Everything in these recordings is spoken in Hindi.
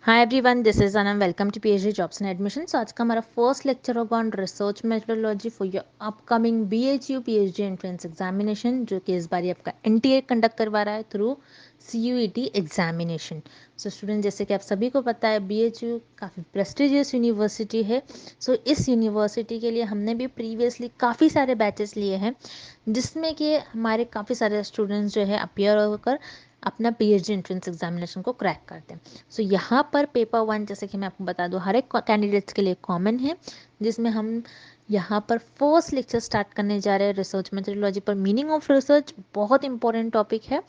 Hi everyone, this is Anam. Welcome to PhD jobs and admission. आज का हमारा फर्स्ट लेक्चर होगा on research methodology for your upcoming BHU PhD entrance examination, जो कि इस बार आपका एनटीए कंडक्ट करवा रहा है through CUET examination. So student, जैसे कि आप सभी को पता है, बीएचयू काफ़ी प्रेस्टिजियस यूनिवर्सिटी है। इस यूनिवर्सिटी के लिए हमने भी प्रीवियसली काफ़ी सारे बैचेस लिए हैं, जिसमें कि हमारे काफ़ी सारे स्टूडेंट्स जो है अपियर होकर अपना पीएचडी एंट्रेंस एग्जामिनेशन को क्रैक करते हैं। यहाँ पर पेपर 1, जैसे कि मैं आपको बता दूं, हर एक कैंडिडेट्स के लिए कॉमन है, जिसमें हम यहाँ पर फर्स्ट लेक्चर स्टार्ट करने जा रहे हैं रिसर्च मेथोडोलॉजी पर। मीनिंग ऑफ रिसर्च बहुत इंपॉर्टेंट टॉपिक है।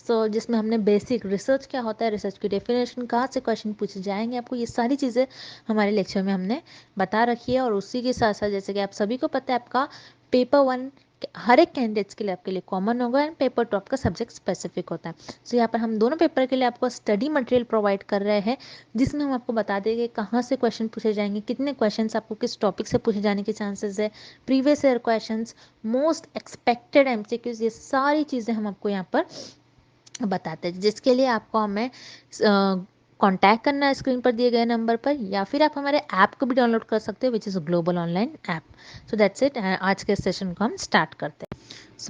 जिसमें हमने बेसिक रिसर्च क्या होता है, रिसर्च की डेफिनेशन, कहाँ से क्वेश्चन पूछे जाएंगे, आपको ये सारी चीज़ें हमारे लेक्चर में हमने बता रखी है। और उसी के साथ साथ, जैसे कि आप सभी को पता है, आपका पेपर 1 हर एक कैंडिडेट्स के लिए आपके लिए कॉमन होगा एंड पेपर 2 आपका सब्जेक्ट स्पेसिफिक होता है। यहाँ पर हम दोनों पेपर के लिए आपको स्टडी मटेरियल प्रोवाइड कर रहे हैं, जिसमें हम आपको बता देंगे कहाँ से क्वेश्चन पूछे जाएंगे, कितने क्वेश्चंस आपको किस टॉपिक से पूछे जाने के चांसेस है, previous year questions, most expected MCQs, ये सारी चीज़ें हम आपको यहाँ पर बताते हैं। जिसके लिए आपको हमें कांटेक्ट करना है स्क्रीन पर दिए गए नंबर पर, या फिर आप हमारे ऐप को भी डाउनलोड कर सकते हो, which is global online app. So that's it. आज के सेशन को हम स्टार्ट करते हैं।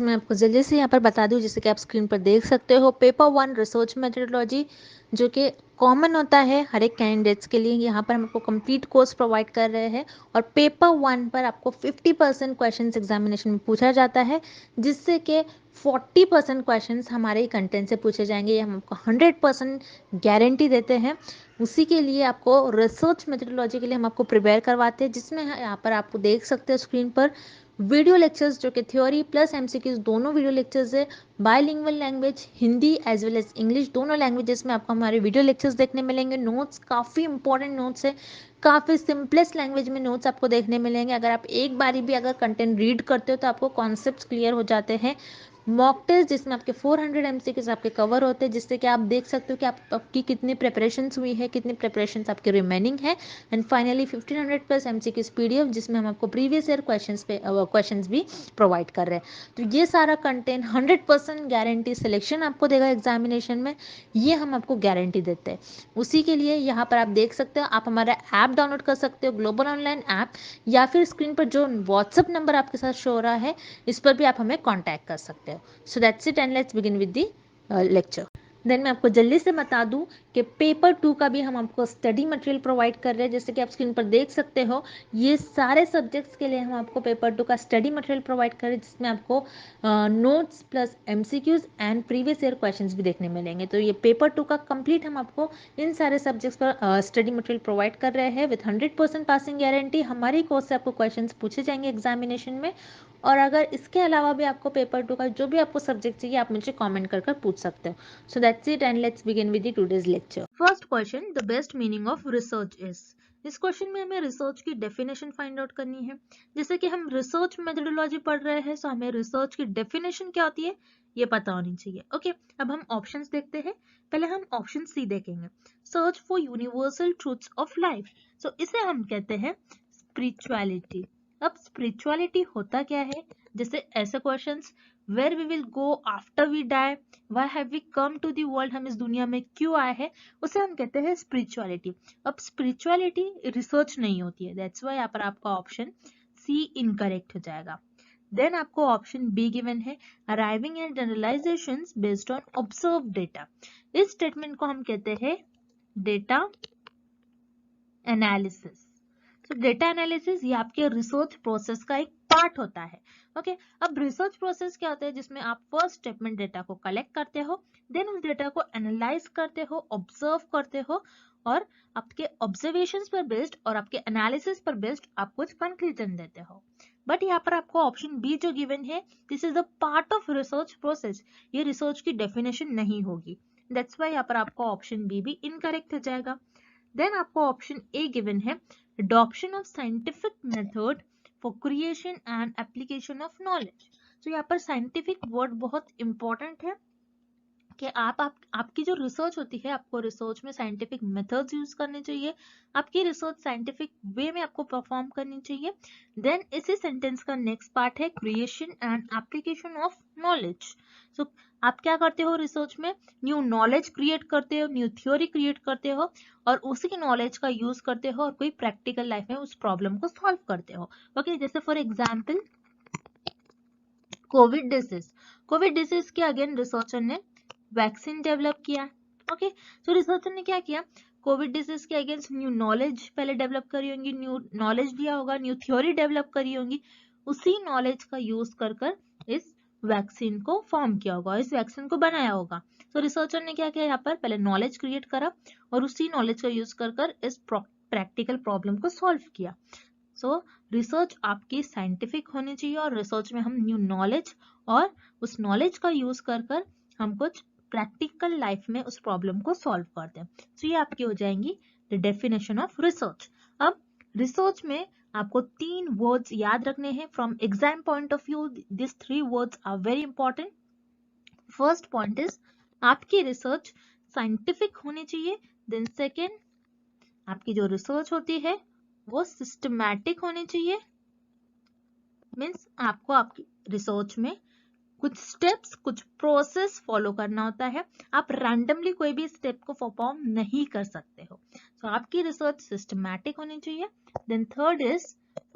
मैं आपको जल्दी से यहाँ पर बता दूँ, जैसे कि आप स्क्रीन पर देख सकते हो, पेपर 1 रिसर्च मेथोडोलॉजी, जो कि कॉमन होता है हर एक कैंडिडेट्स के लिए। यहाँ पर हम आपको कंप्लीट कोर्स प्रोवाइड कर रहे हैं, और पेपर 1 पर आपको 50% क्वेश्चन एग्जामिनेशन में पूछा जाता है, जिससे कि 40% क्वेश्चंस हमारे ही कंटेंट से पूछे जाएंगे। ये हम आपको 100% गारंटी देते हैं। उसी के लिए आपको रिसर्च मेथोडोलॉजी के लिए हम आपको प्रिपेयर करवाते हैं, जिसमें यहाँ पर आपको देख सकते हैं स्क्रीन पर वीडियो लेक्चर्स, जो कि थ्योरी प्लस एमसीक्यूज दोनों वीडियो लेक्चर्स है। Bilingual language, Hindi as well as English, दोनों लैंग्वेजेस में आपको हमारे वीडियो लेक्चर्स देखने मिलेंगे। नोट्स काफ़ी इंपॉर्टेंट नोट्स है, काफ़ी सिंपलेस्ट लैंग्वेज में नोट्स आपको देखने मिलेंगे। अगर आप एक बारी भी अगर कंटेंट रीड करते हो तो आपको कॉन्सेप्ट्स क्लियर हो जाते हैं। मॉक टेस्ट, जिसमें आपके 400 एमसीक्यूज आपके कवर होते हैं, जिससे कि आप देख सकते हो कि आपकी कितनी प्रिपरेशंस हुई है, कितनी प्रिपरेशंस आपकी रिमेनिंग है। And finally 1500 plus MCQs PDF, जिसमें हम आपको प्रीवियस ईयर क्वेश्चंस भी प्रोवाइड कर रहे हैं। तो ये सारा कंटेंट 100% गारंटी सिलेक्शन आपको देगा एग्जामिनेशन में, ये हम आपको गारंटी देते हैं। उसी के लिए यहाँ पर आप देख सकते हो, आप हमारा ऐप डाउनलोड कर सकते हो, ग्लोबल ऑनलाइन ऐप, या फिर स्क्रीन पर जो व्हाट्सअप नंबर आपके साथ शो हो रहा है, इस पर भी आप हमें कॉन्टैक्ट कर सकते हो। So that's it, and let's begin with the lecture. Then मैं आपको जल्दी से बता दूं कि पेपर 2 का भी हम आपको स्टडी मटेरियल प्रोवाइड कर रहे हैं। जैसे कि आप स्क्रीन पर देख सकते हो, ये सारे सब्जेक्ट्स के लिए हम आपको पेपर 2 का स्टडी मटेरियल प्रोवाइड कर रहे हैं, जिसमें आपको notes plus MCQs and previous year questions भी देखने मिलेंगे। तो ये पेपर 2 का कंप्लीट हम आपको इन सारे सब्जेक्ट्स पर स्टडी मटेरियल प्रोवाइड कर रहे हैं विथ 100% पासिंग गारंटी। हमारी कोर्स से आपको क्वेश्चंस पूछे जाएंगे एग्जामिनेशन में। और अगर इसके अलावा भी आपको पेपर 2 का जो भी आपको सब्जेक्ट चाहिए, आप मुझे कमेंट कर पूछ सकते हो। So that's it, and let's begin with the today's lecture. First question, the best meaning of research is. इस क्वेश्चन में हमें रिसर्च की डेफिनेशन फाइंड आउट करनी है। जैसे कि हम रिसर्च मेथोडोलॉजी पढ़ रहे हैं, सो हमें रिसर्च की डेफिनेशन क्या होती है ये पता होनी चाहिए। ओके, अब हम ऑप्शंस देखते हैं। पहले हम ऑप्शन सी देखेंगे, search for universal truths of life. So इसे हम कहते हैं स्पिरिचुअलिटी। अब स्पिरिचुअलिटी होता क्या है, जैसे ऐसे questions, where we will go after we die, why have we come to the world, हम इस दुनिया में क्यों आए हैं, उसे हम कहते हैं स्पिरिचुअलिटी। अब स्पिरिचुअलिटी रिसर्च नहीं होती है, दैट्स व्हाई यहाँ पर आपका ऑप्शन सी इनकरेक्ट हो जाएगा। देन आपको ऑप्शन बी गिवन है, arriving at generalisations based on observe data. इस स्टेटमेंट को हम कहते हैं डेटा एनालिसिस। तो डेटा एनालिसिस ये आपके रिसर्च प्रोसेस का एक पार्ट होता है। ओके, अब रिसर्च प्रोसेस क्या होता है, जिसमें आप फर्स्ट स्टेटमेंट डेटा को कलेक्ट करते हो, देन उस डेटा को एनालाइज करते हो, ऑब्जर्व करते हो, और आपके ऑब्जर्वेशंस पर बेस्ड और आपके एनालिसिस पर बेस्ड आप कुछ कंक्लूजन देते हो। बट यहाँ पर आपको ऑप्शन बी जो गिवन है, this is the part of research process, ये रिसर्च की डेफिनेशन नहीं होगी। दैट्स वाई यहाँ पर आपको ऑप्शन बी भी इनकरेक्ट हो जाएगा। देन आपको ऑप्शन ए गिवन है, adoption of scientific method for creation and application of knowledge। तो यहाँ पर साइंटिफिक वर्ड बहुत इंपॉर्टेंट है कि आपकी जो रिसर्च होती है, आपको रिसर्च में साइंटिफिक मेथड्स यूज करने चाहिए, आपकी रिसर्च साइंटिफिक वे में आपको परफॉर्म करनी चाहिए। देन इसी सेंटेंस का नेक्स्ट पार्ट है creation and application of knowledge. So आप क्या करते हो रिसर्च में, न्यू नॉलेज क्रिएट करते हो, न्यू थ्योरी क्रिएट करते हो और उसी नॉलेज का यूज करते हो और कोई प्रैक्टिकल लाइफ में उस प्रॉब्लम को सॉल्व करते हो। ओके, जैसे फॉर एग्जाम्पल कोविड डिसीज के अगेन रिसर्चर ने वैक्सीन डेवलप किया। ओके, तो रिसर्चर ने क्या किया, कोविड डिसीज के अगेंस्ट न्यू नॉलेज पहले डेवलप करी होंगी, न्यू नॉलेज दिया होगा, न्यू थ्योरी डेवलप करी होंगी, उसी नॉलेज का यूज कर कर इस वैक्सीन को फॉर्म किया होगा, इस वैक्सीन को बनाया होगा। तो रिसर्चर ने क्या किया, यहाँ पर पहले नॉलेज क्रिएट करा और उसी नॉलेज का यूज कर कर इस प्रैक्टिकल प्रॉब्लम को सॉल्व किया। सो रिसर्च आपकी साइंटिफिक होनी चाहिए और रिसर्च में हम न्यू नॉलेज और उस नॉलेज का यूज कर कर हम कुछ प्रैक्टिकल लाइफ में उस प्रॉब्लम को सॉल्व करते हैं। तो ये आपकी हो जाएंगी द डेफिनेशन ऑफ रिसर्च। अब रिसर्च में आपको 3 वर्ड्स याद रखने हैं from exam point of view. This 3 words are very important. First point is आपकी रिसर्च साइंटिफिक होनी चाहिए। देन सेकेंड, आपकी जो रिसर्च होती है वो सिस्टमैटिक होनी चाहिए। मीन्स आपको आपकी रिसर्च में कुछ स्टेप्स, कुछ प्रोसेस फॉलो करना होता है। आप रैंडमली कोई भी स्टेप को परफॉर्म नहीं कर सकते हो। तो आपकी रिसर्च सिस्टमैटिक होनी चाहिए। Then third is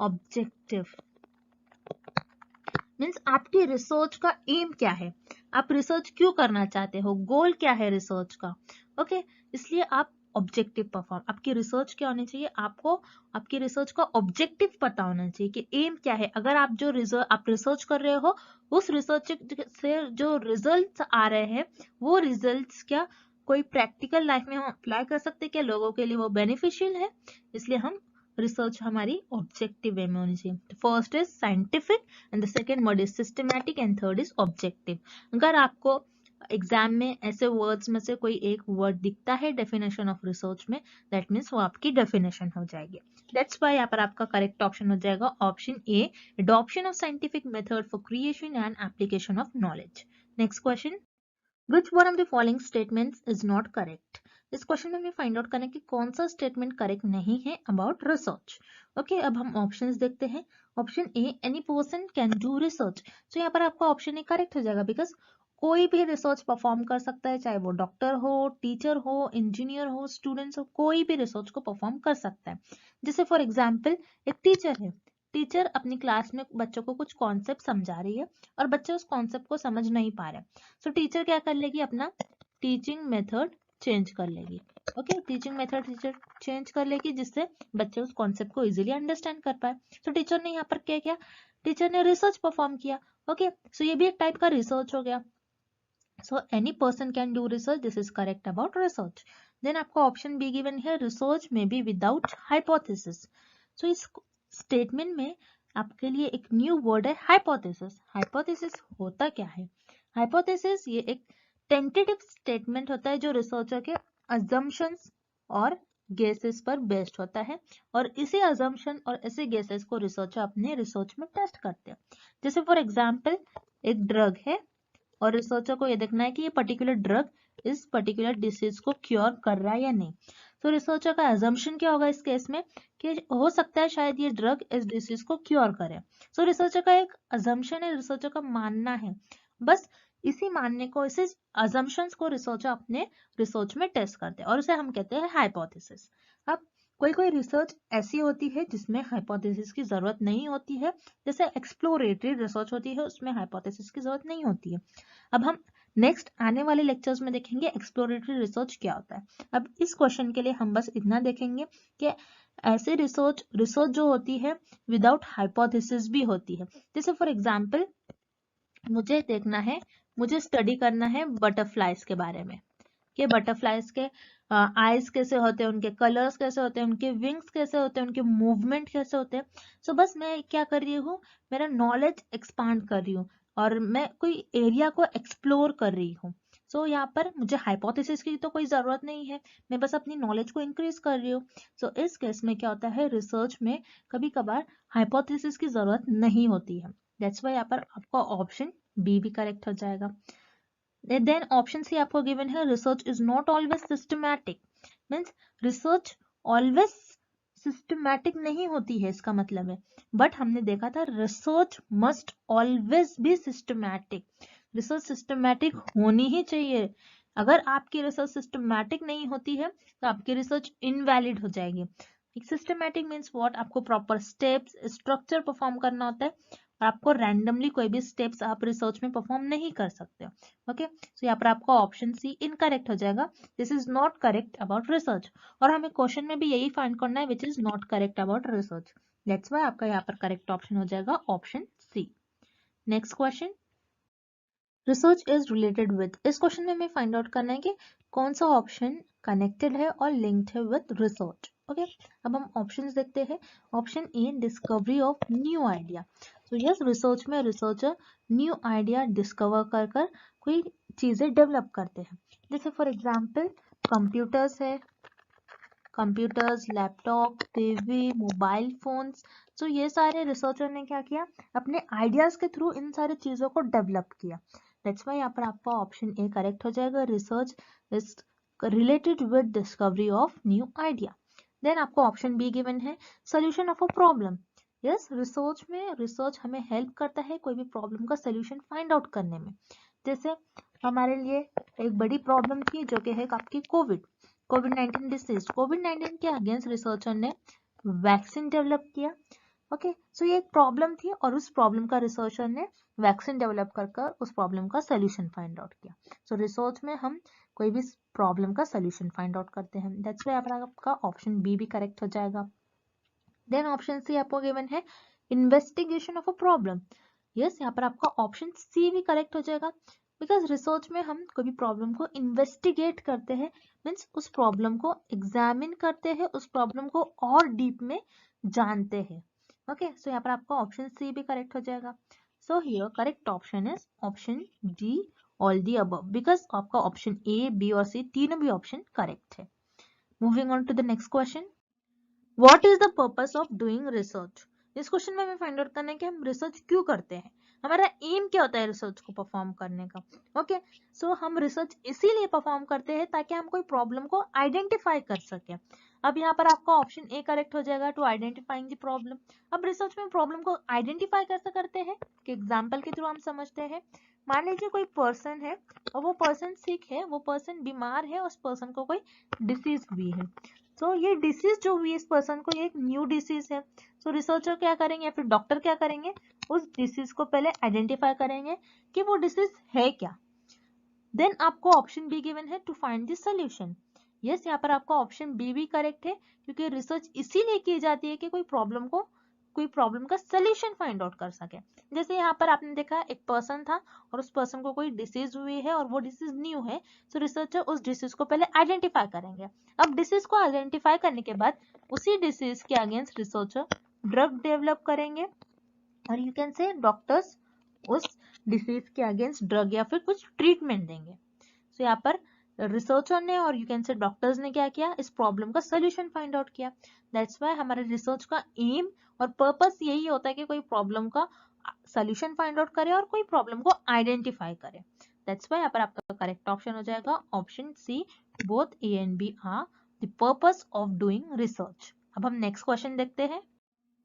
objective. Means आपकी रिसर्च का एम क्या है, आप रिसर्च क्यों करना चाहते हो, गोल क्या है रिसर्च का। ओके, इसलिए आप ऑब्जेक्टिव परफॉर्म, आपकी रिसर्च क्या होनी चाहिए, आपको आपकी रिसर्च का ऑब्जेक्टिव पता होना चाहिए कि एम क्या है। अगर आप जो आप रिसर्च कर रहे हो उस रिसर्च से जो रिजल्ट्स आ रहे हैं वो रिजल्ट्स क्या कोई प्रैक्टिकल लाइफ में हम अप्लाई कर सकते हैं, क्या लोगों के लिए वो बेनिफिशियल है। इसलिए हम रिसर्च हमारी ऑब्जेक्टिव वे में होनी चाहिए। First is scientific and the second word is systematic and third is objective. अगर आपको एग्जाम में ऐसे वर्ड्स में से कोई एक वर्ड दिखता है डेफिनेशन ऑफ रिसर्च में, दैट मीन्स वो आपकी डेफिनेशन हो जाएगी। दैट्स व्हाई यहाँ पर आपका करेक्ट ऑप्शन हो जाएगा option A, adoption of scientific method for creation and application of knowledge. Next question, which one of the following statements is not correct? इस क्वेश्चन में हमें फाइंड आउट करना है कि कौन सा स्टेटमेंट करेक्ट नहीं है अबाउट रिसर्च। ओके, अब हम ऑप्शंस देखते हैं। Option A, any person can do research. तो यहाँ पर आपका ऑप्शन ए करेक्ट हो जाएगा बिकॉज कोई भी रिसर्च परफॉर्म कर सकता है, चाहे वो डॉक्टर हो, टीचर हो, इंजीनियर हो, स्टूडेंट्स हो, कोई भी रिसर्च को परफॉर्म कर सकता है। जैसे फॉर एग्जाम्पल एक टीचर है, टीचर अपनी क्लास में बच्चों को कुछ कॉन्सेप्ट समझा रही है और बच्चे उस कॉन्सेप्ट को समझ नहीं पा रहे, सो टीचर क्या कर लेगी, अपना टीचिंग मेथड चेंज कर लेगी। Okay, teaching method teacher change कर लेगी जिससे बच्चे उस कॉन्सेप्ट को इजीली अंडरस्टैंड कर पाए। तो टीचर ने यहाँ पर क्या किया, टीचर ने रिसर्च परफॉर्म किया। ओके, सो ये भी एक टाइप का रिसर्च हो गया। So any person can do research, this is correct about research. Then आपको ऑप्शन बी गिवन है, रिसर्च में बी विदाउट हाइपोथेसिस। सो इस स्टेटमेंट में आपके लिए एक न्यू वर्ड है हाइपोथेसिस। हाइपोथेसिस होता क्या है, हाइपोथेसिस ये एक टेंटेटिव स्टेटमेंट होता है जो रिसर्चर के अजम्पशंस और गेसेस पर बेस्ड होता है और इसी अजम्पशन और इसी गेसेस को रिसर्चर अपने रिसर्च में टेस्ट करते हैं। जैसे फॉर एग्जांपल एक ड्रग है और रिसर्चर को ये देखना है कि ये पर्टिकुलर ड्रग इस पर्टिकुलर डिसीज को क्योर कर रहा है या नहीं। तो रिसर्चर का अजम्पशन क्या होगा इस केस में कि हो सकता है शायद ये ड्रग इस डिसीज को क्योर करे। सो रिसर्चर का एक अजम्पशन है, रिसर्चर का मानना है, बस इसी मानने को, इसी अजम्पशंस को रिसर्चर अपने रिसर्च में टेस्ट करते हैं और उसे हम कहते हैं हाइपोथेसिस। अब कोई रिसर्च ऐसी होती है जिसमें हाइपोथेसिस की जरूरत नहीं होती है, जैसे एक्सप्लोरेटरी रिसर्च होती है उसमें हाइपोथेसिस की जरूरत नहीं होती है। अब हम नेक्स्ट आने वाले लेक्चर्स में देखेंगे एक्सप्लोरेटरी रिसर्च क्या होता है। अब इस क्वेश्चन के लिए हम बस इतना देखेंगे कि ऐसे रिसर्च जो होती है विदाउट हाइपोथेसिस भी होती है। जैसे फॉर एग्जांपल मुझे देखना है, मुझे स्टडी करना है बटरफ्लाइज के बारे में कि बटरफ्लाइज के आईज कैसे होते हैं, उनके कलर्स कैसे होते हैं, उनके विंग्स कैसे होते हैं, उनके मूवमेंट कैसे होते हैं। सो बस मैं क्या कर रही हूँ, मेरा नॉलेज एक्सपांड कर रही हूँ और मैं कोई एरिया को एक्सप्लोर कर रही हूँ। सो यहाँ पर मुझे हाइपोथेसिस की तो कोई जरूरत नहीं है, मैं बस अपनी नॉलेज को इंक्रीज कर रही हूँ। सो इस केस में क्या होता है, रिसर्च में कभी कभार हाइपोथेसिस की जरूरत नहीं होती है। दैट्स वाई यहाँ पर आपका ऑप्शन बी भी करेक्ट हो जाएगा। देन ऑप्शन सी आपको गिवन है, research is not always systematic. Means research always systematic नहीं होती है इसका मतलब है, बट हमने देखा था research must always be systematic. Research systematic होनी ही चाहिए। अगर आपकी रिसर्च सिस्टमैटिक नहीं होती है तो आपकी रिसर्च इनवैलिड हो जाएगी। सिस्टमैटिक मीन्स व्हाट, आपको प्रॉपर स्टेप्स स्ट्रक्चर परफॉर्म करना होता है और आपको रैंडमली कोई भी स्टेप्स आप रिसर्च में परफॉर्म नहीं कर सकते। ओके, सो यहाँ पर आपका ऑप्शन सी इनकरेक्ट हो जाएगा। This is not correct about research, और हमें क्वेश्चन में भी यही फाइंड करना है which is not correct about research. That's why आपका यहाँ पर करेक्ट ऑप्शन हो जाएगा option C. Next question, research is related with, इस क्वेश्चन में हमें फाइंड आउट करना है कि कौन सा ऑप्शन कनेक्टेड है और लिंक्ड है विद रिसर्च। ओके, अब हम ऑप्शंस देखते हैं। Option A, discovery of new idea. तो यस, रिसर्च में रिसर्चर न्यू आइडिया डिस्कवर कर कर कोई चीजें डेवलप करते हैं। जैसे फॉर एग्जांपल कंप्यूटर्स है, computers, laptop, TV, mobile phones. तो ये सारे रिसर्चर ने क्या किया, अपने आइडियाज के थ्रू इन सारी चीजों को डेवलप किया। दैट्स वाई यहाँ पर आपका ऑप्शन ए करेक्ट हो जाएगा। Research is related with discovery of new idea. Then आपको ऑप्शन बी गिवन है, solution of a problem. Yes, research में रिसर्च हमें हेल्प करता है कोई भी प्रॉब्लम का सोल्यूशन फाइंड आउट करने में। जैसे हमारे लिए एक बड़ी प्रॉब्लम थी जो कि है आपकी कोविड 19 डिसीज। कोविड 19 के अगेंस्ट रिसर्चर ने वैक्सीन डेवलप किया। ओके, सो ये एक प्रॉब्लम थी और उस प्रॉब्लम का रिसर्चर ने वैक्सीन डेवलप कर उस प्रॉब्लम का सोल्यूशन फाइंड आउट किया। सो रिसर्च में हम कोई भी प्रॉब्लम का सोल्यूशन फाइंड आउट करते हैं। दैट्स व्हाई आपका ऑप्शन बी भी करेक्ट हो जाएगा। देन ऑप्शन सी आपको गिवन है, investigation of a problem. Yes, यहाँ पर आपका ऑप्शन सी भी करेक्ट हो जाएगा, बिकॉज रिसर्च में हम कोई भी प्रॉब्लम को इन्वेस्टिगेट करते हैं, मीन्स उस प्रॉब्लम को एग्जामिन करते हैं, उस प्रॉब्लम को और डीप में जानते हैं। ओके, सो यहाँ पर आपका ऑप्शन सी भी करेक्ट हो जाएगा। So here correct option is option D, all the above, because आपका ऑप्शन ए, बी और सी तीनों भी ऑप्शन करेक्ट है। Moving on to the next question, what is the purpose of doing research. इस क्वेश्चन में हमें फाइंड आउट करना है कि हम रिसर्च क्यों करते हैं, हमारा एम क्या होता है रिसर्च को परफॉर्म करने का। ओके, सो हम रिसर्च इसीलिए परफॉर्म करते हैं ताकि हम कोई प्रॉब्लम को आइडेंटिफाई कर सके। अब यहाँ पर आपका ऑप्शन ए करेक्ट हो जाएगा, टू आइडेंटिफाइंग द प्रॉब्लम। अब रिसर्च में प्रॉब्लम को आइडेंटिफाई कैसे करते हैं कि एग्जाम्पल के थ्रू हम समझते हैं। मान लीजिए कोई पर्सन है और वो पर्सन सिक है, वो पर्सन बीमार है, उस पर्सन को कोई डिसीज हुई है। तो ये डिसीज जो हुई इस पर्सन को, ये एक न्यू डिसीज है। तो रिसर्चर क्या करेंगे या फिर डॉक्टर क्या करेंगे, उस डिसीज को पहले आइडेंटिफाई करेंगे कि वो डिसीज है क्या। देन आपको ऑप्शन बी गिवन है, to find the solution. Yes, यहाँ पर आपका ऑप्शन बी भी करेक्ट है, क्योंकि रिसर्च इसीलिए की जाती है कि कोई प्रॉब्लम का सोल्यूशन फाइंड आउट कर सके। जैसे यहाँ पर आपने देखा एक पर्सन था और उस पर्सन को कोई डिसीज हुई है और वो डिसीज न्यू है, तो रिसर्चर उस डिसीज को पहले आइडेंटिफाई करेंगे। अब डिसीज को आइडेंटिफाई करने के बाद उसी डिसीज के अगेंस्ट रिसर्चर ड्रग डेवलप करेंगे, और यू कैन से डॉक्टर्स उस डिसीज के अगेंस्ट ड्रग या फिर कुछ ट्रीटमेंट देंगे। तो यहाँ पर रिसर्चर ने और यू कैन से डॉक्टर्स ने क्या किया, इस प्रॉब्लम का सोल्यूशन फाइंड आउट किया। दैट्स व्हाई हमारे रिसर्च का एम और पर्पस यही होता है कि कोई प्रॉब्लम का सोल्यूशन फाइंड आउट करे और कोई प्रॉब्लम को आइडेंटिफाई करे। दैट्स व्हाई यहाँ पर आपका करेक्ट ऑप्शन हो जाएगा option C, both A and B are the purpose of doing research. अब हम नेक्स्ट क्वेश्चन देखते हैं,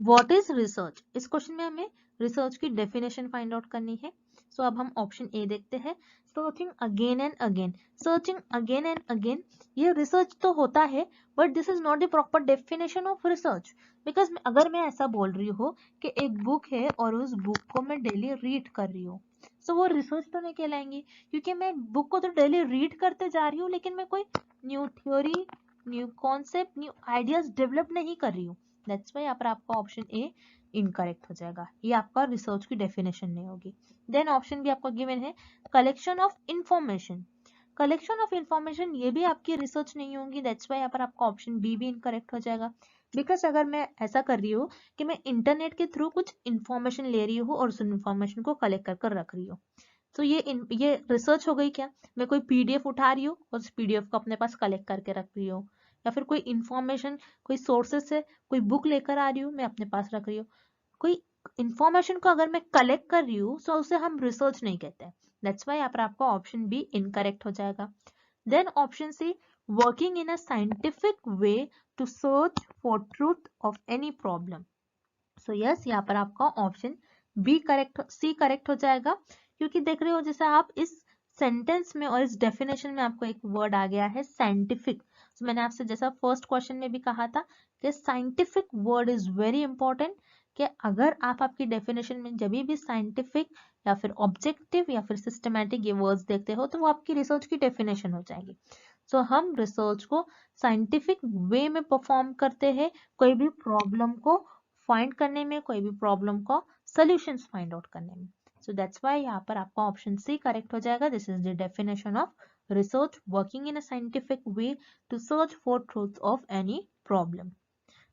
व्हाट इज रिसर्च। इस क्वेश्चन में हमें रिसर्च की डेफिनेशन फाइंड आउट करनी है। सो अब हम ऑप्शन ए देखते हैं, searching again and again. Searching again and again ये रिसर्च तो होता है, but this is not the proper definition of research. Because अगर मैं ऐसा बोल रही हूँ कि एक बुक है और उस बुक को मैं डेली रीड कर रही हूँ, सो वो रिसर्च तो नहीं कहलाएंगी, क्योंकि मैं बुक को तो डेली रीड करते जा रही हूँ लेकिन मैं कोई new theory, new concept, new ideas develop नहीं कर रही हूँ। दैट्स वाई यहाँ पर आपका ऑप्शन ए इनकरेक्ट हो जाएगा, ये आपका रिसर्च की डेफिनेशन नहीं होगी। देन ऑप्शन भी आपको गिवन है, collection of information. Collection of information ये भी आपकी रिसर्च नहीं होगी। दैट्स वाई यहाँ पर आपका ऑप्शन बी भी इनकरेक्ट हो जाएगा, बिकॉज अगर मैं ऐसा कर रही हूँ कि मैं इंटरनेट के थ्रू कुछ इंफॉर्मेशन ले रही हूँ और उस इंफॉर्मेशन को कलेक्ट कर कर रख रही हूँ, तो ये रिसर्च हो गई क्या। मैं कोई पीडीएफ उठा रही हूँ और उस पीडीएफ को अपने पास कलेक्ट करके रख रही हूँ, या फिर कोई इंफॉर्मेशन कोई सोर्सेस से कोई बुक लेकर आ रही हूँ मैं अपने पास रख रही हूँ। कोई इंफॉर्मेशन को अगर मैं कलेक्ट कर रही हूँ तो उसे हम रिसर्च नहीं कहते हैं। दैट्स वाई यहाँ पर आपका ऑप्शन बी इनकरेक्ट हो जाएगा। Then option C, working in a scientific way to search for truth of any problem. So yes, यहाँ पर आपका option B correct, C correct हो जाएगा, क्योंकि देख रहे हो जैसे आप इस सेंटेंस में और इस डेफिनेशन में आपको एक वर्ड आ गया है साइंटिफिक। तो मैंने आपसे जैसा फर्स्ट क्वेश्चन में भी कहा था कि scientific word is very important, कि अगर आप आपकी डेफिनेशन में जब भी साइंटिफिक या फिर ऑब्जेक्टिव या फिर सिस्टमैटिक ये वर्ड्स देखते हो तो वो आपकी रिसर्च की डेफिनेशन हो जाएगी। सो हम रिसर्च को साइंटिफिक वे में परफॉर्म करते हैं, कोई भी प्रॉब्लम को फाइंड करने में, कोई भी प्रॉब्लम का सॉल्यूशंस फाइंड आउट करने में। सो दैट्स व्हाई यहाँ पर आपका ऑप्शन सी करेक्ट हो जाएगा। This is the definition of research, working in a scientific way to search for truth of any problem.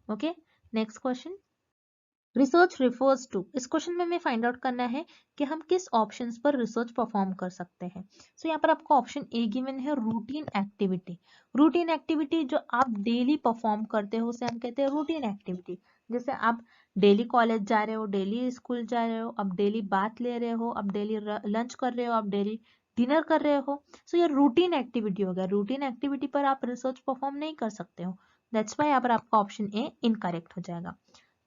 Okay, next question, research refers to. इस क्वेश्चन में हमें फाइंड आउट करना है कि हम किस ऑप्शंस पर रिसर्च परफॉर्म कर सकते हैं। सो यहाँ पर आपको ऑप्शन ए गिवन है रूटीन एक्टिविटी। रूटीन एक्टिविटी जो आप डेली परफॉर्म करते हो उसे हम कहते हैं रूटीन एक्टिविटी। जैसे आप डेली कॉलेज जा रहे हो, डेली स्कूल जा रहे हो, आप डेली बात ले रहे हो, आप डेली लंच कर रहे हो, आप डेली डिनर कर रहे हो। सो ये रूटीन एक्टिविटी हो गया। रूटीन एक्टिविटी पर आप रिसर्च परफॉर्म नहीं कर सकते हो। दैट्स वाई यहाँ पर आपका ऑप्शन ए इनकरेक्ट हो जाएगा।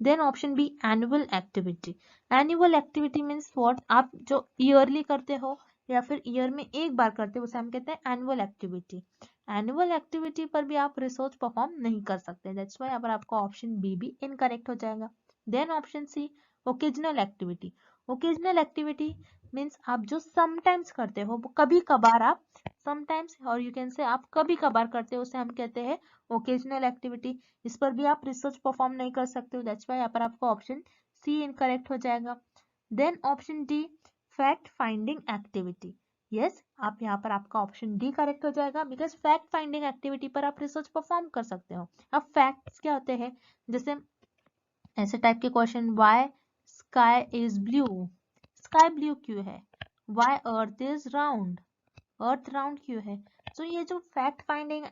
Then option B annual activity. Annual activity means what, आप जो ईयरली करते हो या फिर ईयर में एक बार करते हो उसे हम कहते हैं एनुअल एक्टिविटी। एनुअल एक्टिविटी पर भी आप रिसर्च परफॉर्म नहीं कर सकते। दैट्स व्हाई यहाँ पर आपका ऑप्शन बी भी इनकरेक्ट हो जाएगा। Then option C occasional activity. Occasional activity means आप जो समटाइम्स करते हो, वो कभी कभार आप, समटाइम्स और यू कैन से आप कभी कभार करते हो, उसे हम कहते हैं ओकेजनल एक्टिविटी। इस पर भी आप रिसर्च परफॉर्म नहीं कर सकते हो। दैट्स व्हाई यहाँ पर आपका ऑप्शन सी इनकरेक्ट हो जाएगा। Then option D fact finding activity. Yes, आप यहाँ पर आपका ऑप्शन डी करेक्ट हो जाएगा, बिकॉज फैक्ट फाइंडिंग एक्टिविटी पर आप रिसर्च परफॉर्म कर सकते हो। अब फैक्ट्स क्या होते हैं, जैसे ऐसे टाइप के question, why sky is blue, sky blue क्यों है, why earth is round, earth round क्यों है। तो ये जो फैक्ट फाइंडिंग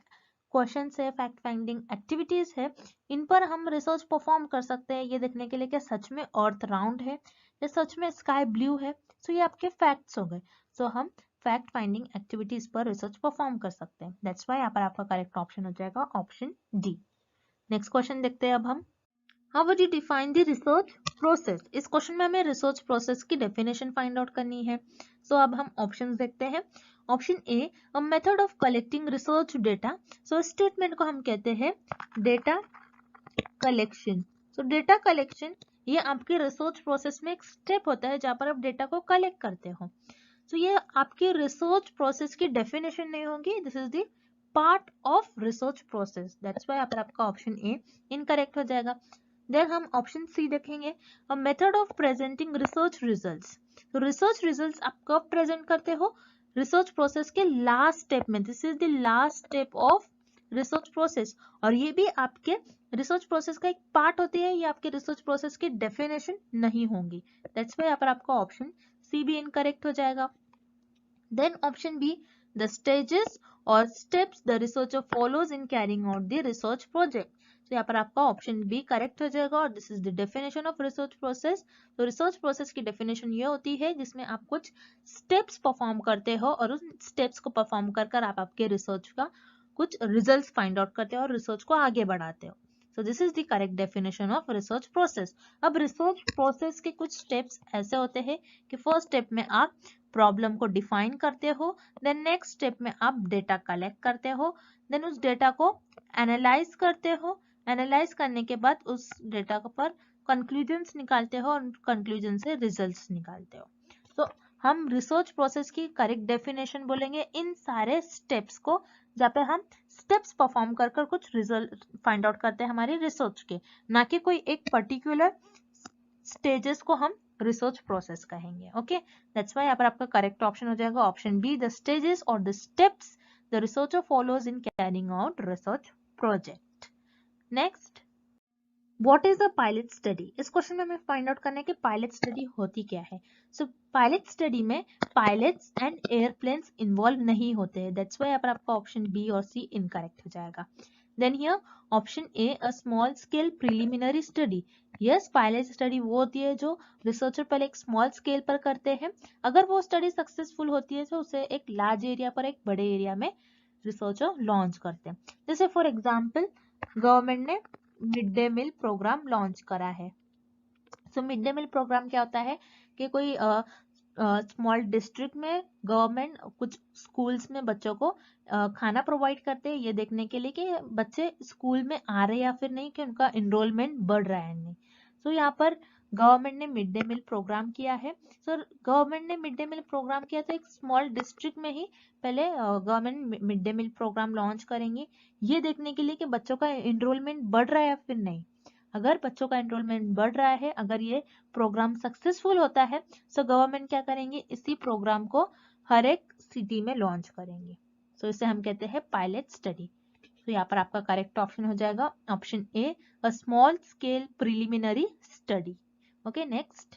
क्वेश्चंस है, फैक्ट फाइंडिंग एक्टिविटीज है, इन पर हम रिसर्च परफॉर्म कर सकते हैं ये देखने के लिए कि सच में अर्थ राउंड है या सच में स्काई ब्लू है। सो ये आपके फैक्ट्स हो गए। सो हम फैक्ट फाइंडिंग एक्टिविटीज पर रिसर्च परफॉर्म कर सकते हैं। दैट्स व्हाई यहाँ पर आपका करेक्ट ऑप्शन हो जाएगा ऑप्शन डी। नेक्स्ट क्वेश्चन देखते हैं अब हम, how would you define the research process. इस क्वेश्चन में हमें रिसर्च प्रोसेस की डेफिनेशन फाइंड आउट करनी है। सो अब हम ऑप्शंस देखते हैं। Option A, a method of collecting research data. So statement को हम कहते हैं डेटा कलेक्शन। सो डेटा कलेक्शन ये आपके रिसर्च प्रोसेस में एक स्टेप होता है जहां पर आप डेटा को कलेक्ट करते हो। सो ये आपकी रिसर्च प्रोसेस की डेफिनेशन नहीं होगी, this is the part of research process. That's why यहाँ पर आपका ऑप्शन ए इनकरेक्ट हो जाएगा। देन हम ऑप्शन सी देखेंगे, a method of presenting research results. तो रिसर्च रिजल्ट्स आप कब प्रेजेंट करते हो, रिसर्च प्रोसेस के लास्ट स्टेप में। This is the last step of research process, और ये भी आपके रिसर्च प्रोसेस का एक पार्ट होती है, ये आपके रिसर्च प्रोसेस की डेफिनेशन नहीं होंगी। दैट्स व्हाई यहाँ पर आपका ऑप्शन सी भी इनकरेक्ट हो जाएगा। Then option B, the stages और steps the researcher follows in carrying out the research project. तो यहाँ पर आपका ऑप्शन बी करेक्ट हो जाएगा, और this is the definition of research process. तो रिसर्च प्रोसेस की डेफिनेशन ये होती है जिसमें आप कुछ स्टेप्स परफॉर्म करते हो और उन स्टेप्स को परफॉर्म कर कर आप आपके रिसर्च का कुछ रिजल्ट्स फाइंड आउट करते हो और रिसर्च को आगे बढ़ाते हो। So this is the correct definition of research process. अब रिसर्च प्रोसेस के कुछ स्टेप्स ऐसे होते हैं कि फर्स्ट स्टेप में आप प्रॉब्लम को डिफाइन करते हो, देन नेक्स्ट स्टेप में आप डेटा कलेक्ट करते हो, देन उस डेटा को एनालाइज करते हो, एनालाइज करने के बाद उस डेटा पर कंक्लूजन्स निकालते हो और कंक्लूजन से रिजल्ट्स निकालते हो। तो हम रिसर्च प्रोसेस की करेक्ट डेफिनेशन बोलेंगे इन सारे स्टेप्स को, जहाँ पे हम स्टेप्स परफॉर्म कर कर कुछ रिजल्ट फाइंड आउट करते हैं हमारी रिसर्च के, ना कि कोई एक पर्टिकुलर स्टेजेस को हम रिसर्च प्रोसेस कहेंगे। ओके, दैट्स व्हाई यहाँ पर आपका करेक्ट ऑप्शन हो जाएगा ऑप्शन बी, द स्टेजेस और the steps the researcher follows in carrying out research project. Next, what is a pilot study. इस क्वेश्चन में हमें फाइंड आउट करना है कि पायलट स्टडी होती क्या है। सो पायलट स्टडी में पायलट्स एंड एयरप्लेन्स इन्वॉल्व नहीं होते हैं। दैट्स व्हाई यहाँ पर आपका ऑप्शन बी और सी इनकरेक्ट हो जाएगा। Then here option A, a small scale preliminary study. Yes, pilot study वो होती है जो रिसर्चर पहले एक स्मॉल स्केल पर करते हैं, अगर वो स्टडी सक्सेसफुल होती है तो उसे एक लार्ज एरिया पर, एक बड़े एरिया में रिसर्चर लॉन्च करते हैं। जैसे फॉर एग्जाम्पल गवर्नमेंट ने mid day meal program launch करा है। So mid day meal program क्या होता है कि कोई स्मॉल डिस्ट्रिक्ट में गवर्नमेंट कुछ स्कूल्स में बच्चों को खाना प्रोवाइड करते हैं ये देखने के लिए कि बच्चे स्कूल में आ रहे हैं या फिर नहीं, कि उनका एनरोलमेंट बढ़ रहा है नहीं। सो यहाँ पर गवर्नमेंट ने मिड डे मील प्रोग्राम किया है। सो गवर्नमेंट ने मिड डे मील प्रोग्राम किया तो एक स्मॉल डिस्ट्रिक्ट में ही पहले government mid day meal program launch करेंगे ये देखने के लिए कि बच्चों का एनरोलमेंट बढ़ रहा है या फिर नहीं। अगर बच्चों का एनरोलमेंट बढ़ रहा है, अगर ये प्रोग्राम सक्सेसफुल होता है, सो गवर्नमेंट क्या करेंगे, इसी प्रोग्राम को हर एक सिटी में लॉन्च करेंगे। सो इसे हम कहते हैं पायलट स्टडी। तो यहाँ पर आपका करेक्ट ऑप्शन हो जाएगा option A, a small scale preliminary study. Okay, next,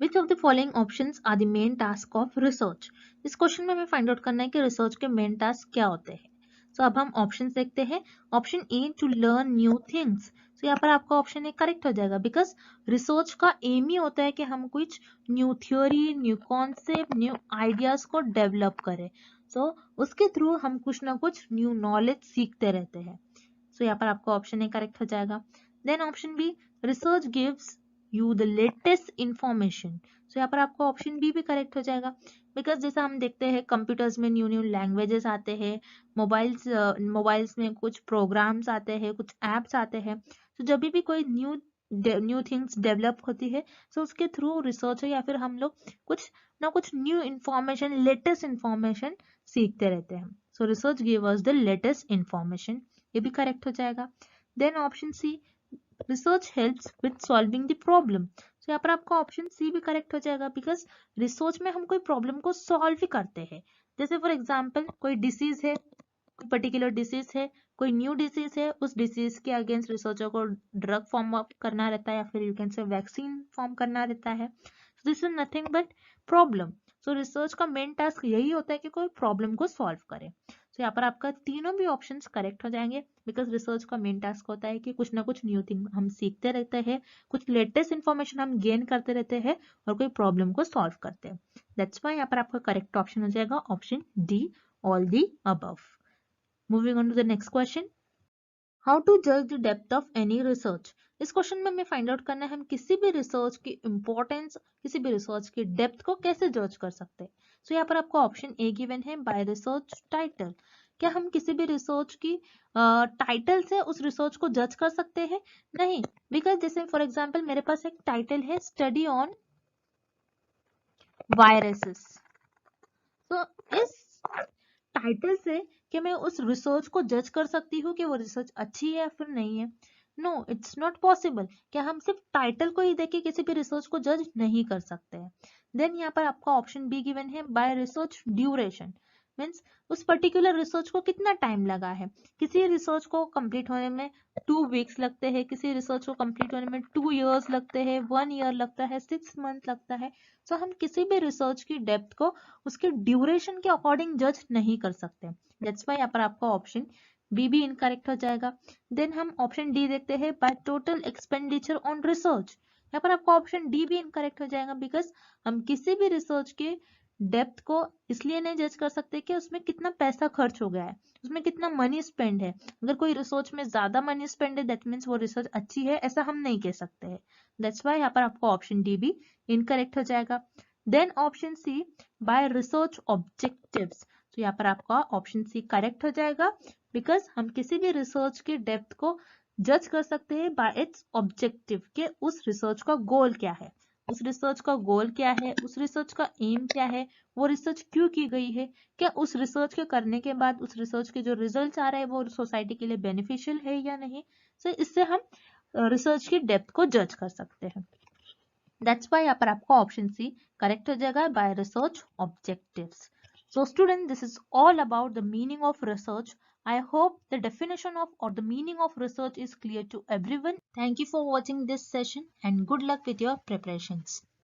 which of the following options are the main task of research. इस क्वेश्चन में हमें फाइंड आउट करना है कि रिसर्च के मेन टास्क क्या होते हैं। तो अब हम ऑप्शंस देखते हैं। Option A, to learn new things. तो यहाँ पर आपका ऑप्शन ए करेक्ट हो जाएगा, बिकॉज रिसर्च का एम ही होता है कि हम कुछ new theory, new concept, new ideas को डेवलप करें। सो उसके थ्रू हम कुछ ना कुछ न्यू नॉलेज सीखते रहते हैं। सो यहाँ पर आपका ऑप्शन ए करेक्ट हो जाएगा। Then option B, research gives you the latest information. So यहाँ पर आपका ऑप्शन बी भी करेक्ट हो जाएगा, बिकॉज जैसा हम देखते हैं कंप्यूटर्स में न्यू न्यू लैंग्वेजेस आते हैं, मोबाइल्स में कुछ प्रोग्राम्स आते हैं, कुछ एप्स आते हैं। तो जब भी कोई न्यू थिंग्स डेवलप होती है, सो उसके थ्रू रिसर्च है या फिर हम लोग कुछ ना कुछ न्यू इंफॉर्मेशन, लेटेस्ट इंफॉर्मेशन सीखते रहते हैं। So research give us the latest information, ये भी करेक्ट हो जाएगा। Then option C, research helps with solving the problem. तो यहाँ पर आपका ऑप्शन सी भी करेक्ट हो जाएगा, बिकॉज रिसर्च में हम कोई प्रॉब्लम को सॉल्व ही करते हैं। जैसे फॉर एग्जाम्पल कोई डिसीज है, कोई पर्टिकुलर डिसीज है, कोई न्यू डिसीज है, उस डिसीज के अगेंस्ट रिसर्चर को ड्रग फॉर्म अप करना रहता है या फिर you can say vaccine form करना रहता है। So this is nothing but problem. So research का मेन टास्क यही होता है कि कोई प्रॉब्लम को सॉल्व करे। तो यहाँ पर आपका तीनों भी ऑप्शंस करेक्ट हो जाएंगे, बिकॉज रिसर्च का मेन टास्क होता है कि कुछ ना कुछ न्यू थिंग हम सीखते रहते हैं, कुछ लेटेस्ट इंफॉर्मेशन हम गेन करते रहते हैं और कोई प्रॉब्लम को सॉल्व करते हैं। दैट्स वाई यहाँ पर आपका करेक्ट ऑप्शन हो जाएगा option D, all the above. Moving on to the next question, how to जज the depth of any research. इस क्वेश्चन में हमें फाइंड आउट करना है हम किसी भी रिसर्च की इंपॉर्टेंस, किसी भी रिसर्च की डेप्थ को कैसे जज कर सकते हैं। सो यहाँ पर आपको ऑप्शन ए गिवन है, बाय रिसर्च टाइटल। क्या हम किसी भी रिसर्च की टाइटल से उस रिसर्च को जज कर सकते हैं? नहीं, बिकॉज जैसे फॉर एग्जाम्पल मेरे पास एक टाइटल है, स्टडी ऑन वायरसेस। तो इस टाइटल से कि मैं उस रिसर्च को जज कर सकती हूँ कि वो रिसर्च अच्छी है या फिर नहीं है? No, it's not possible. क्या हम सिर्फ टाइटल को ही देख के किसी भी रिसर्च को जज नहीं कर सकते हैं। देन यहाँ पर आपका ऑप्शन बी गिवन है, बाय रिसर्च ड्यूरेशन। मीन्स उस पर्टिकुलर रिसर्च को कितना टाइम लगा है। किसी रिसर्च को कंप्लीट होने में 2 वीक्स लगते हैं, किसी रिसर्च को कंप्लीट होने में 2 इयर्स लगते हैं, 1 ईयर लगता है, 6 मंथ लगता है। सो हम किसी भी रिसर्च की डेप्थ को उसके ड्यूरेशन के अकॉर्डिंग जज नहीं कर सकते। दैट्स वाई यहाँ पर आपका ऑप्शन बी भी इनकरेक्ट हो जाएगा। देन हम ऑप्शन डी देखते हैं, by total expenditure on research. यहाँ पर आपका ऑप्शन डी भी इनकरेक्ट हो जाएगा, बिकॉज हम किसी भी रिसर्च के डेप्थ को इसलिए नहीं जज कर सकते कि उसमें कितना पैसा खर्च हो गया है, उसमें कितना मनी स्पेंड है। अगर कोई रिसर्च में ज्यादा मनी स्पेंड है, दैट मीन्स वो रिसर्च अच्छी है, ऐसा हम नहीं कह सकते हैं। दैट्स वाई यहाँ पर आपको ऑप्शन डी भी इनकरेक्ट हो जाएगा। Then option C, by research objectives. तो यहाँ पर आपका ऑप्शन सी करेक्ट हो जाएगा, बिकॉज हम किसी भी रिसर्च के डेप्थ को जज कर सकते हैं बाय इट्स ऑब्जेक्टिव, के उस रिसर्च का गोल क्या है, उस रिसर्च का गोल क्या है, उस रिसर्च का एम क्या है, वो रिसर्च क्यों की गई है, क्या उस रिसर्च के करने के बाद उस रिसर्च के जो रिजल्ट आ रहे हैं वो सोसाइटी के लिए बेनिफिशियल है या नहीं। सो इससे हम रिसर्च की डेप्थ को जज कर सकते हैं। दैट्स वाई यहाँ पर आपका ऑप्शन सी करेक्ट हो जाएगा, bye research objectives. So student, this is all about the meaning of research. I hope the definition of or the meaning of research is clear to everyone. Thank you for watching this session and good luck with your preparations.